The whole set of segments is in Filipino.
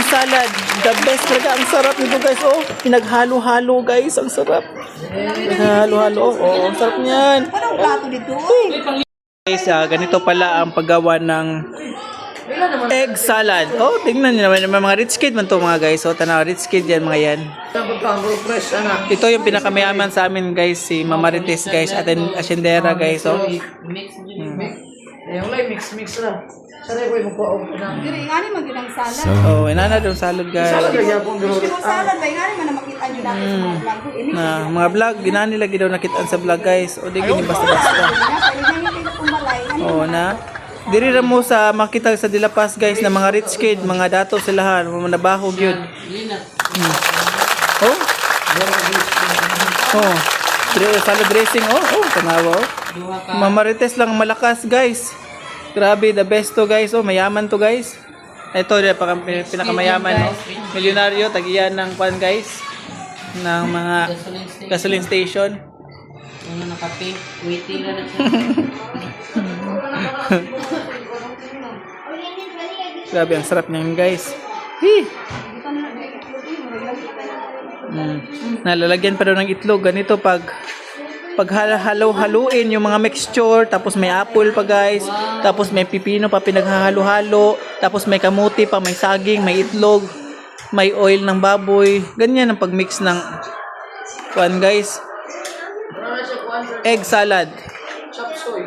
salad. The best talaga. Ang sarap nito guys. Oh, pinaghalo-halo guys. Ang sarap. Pinaghalo-halo. Oh, ang sarap niyan. Parang plato dito. Guys, ganito pala ang paggawa ng egg salad. Oh, tingnan niyo naman mga rich kid man to mga guys. Oh, tanaw rich kid yan mga yan. Ito yung pinakamayaman sa amin guys, si Mama Rites guys, asyendera guys. Oh. Yung like mix lang. Sanay ko yung magpaog na. Diri ngani man gyud ang salad. Oh, inana daw salad guys. Salad lagyan akong gano'n. Yung salad ba ngani man na makita nyo dati sa mga vlog. Na mga vlog, ginani lagi daw nakitaan sa vlog guys. O di gini basta-basta. Oh, na. Diri ra mo sa makita sa Dilapas guys na mga rich kid, mga dato silahan, mga nabahog yun. Oh. Oh. Salad dressing oh, tanawa oh. Mama Rites lang malakas guys. Grabe, the best to guys. Oh, mayaman to guys. Ito pinakamayaman oh. Milyonaryo tagiyan ng pan guys ng mga gasoline station. Ano na kape, waiting na siya. Grabe, ang sarap niyan guys. Hee. Nalalagyan pa daw ng itlog. Ganito pag halo-haluin yung mga mixture. Tapos may apple pa guys. Tapos may pipino pa pinaghalo-halo. Tapos may kamuti pa, may saging, may itlog. May oil ng baboy. Ganyan ang pagmix ng kuan guys. Egg salad. Chapsoy.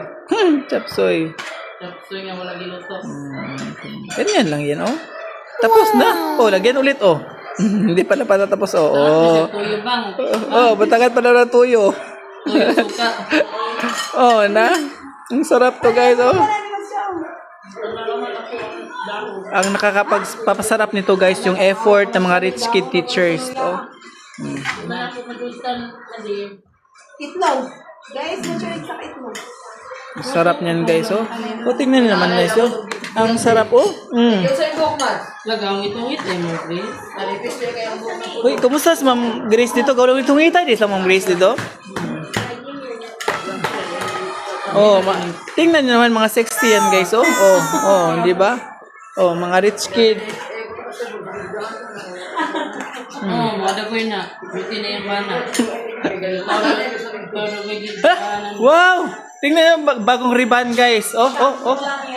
Chapsoy. Tapos nga wala giluto. Ganyan lang yan, oh. Tapos na. Oh, lagyan ulit, oh. Hindi pala patatapos, oh. Oh, Tuyo bang? oh batagan pa na ng tuyo. Tuyo suka. Oh, na. Ang sarap to, guys, oh. Ang nakakapagpapasarap nito, guys, yung effort ng mga rich kid teachers, oh. Itlog. Guys, na-try sa itlog. Sarap niyan, guys, oh. O, tingnan niyo naman, guys, oh. Ang sarap, oh. Yung sa yung bukman. Lagawang itong mo, please. Nalipis niya kaya ang bukman. Uy, kumusta si Ma'am Grace dito? Gawin itong itay di sa Ma'am Grace dito? Oh, tingnan niyo naman mga sexy yan, guys, oh. Oh, di ba? Oh, mga rich kid. Oo, wala ko yun na. Buti na yung bana. Wow! Tingnan niyo bagong ribbon, guys. Oh.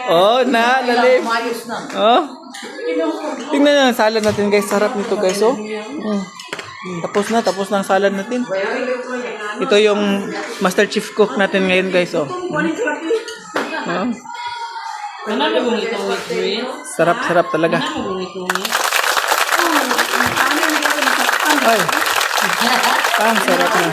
Oh, lalim. Mayos na. Oh. Tingnan niyo ang salad natin, guys. Sarap nito, guys, oh. Tapos na ang salad natin. Ito yung Master Chief Cook natin ngayon, guys, oh. Oh. Ano na kung itong wait? Sarap talaga. Ano kung itong Ay. Ang sarap na.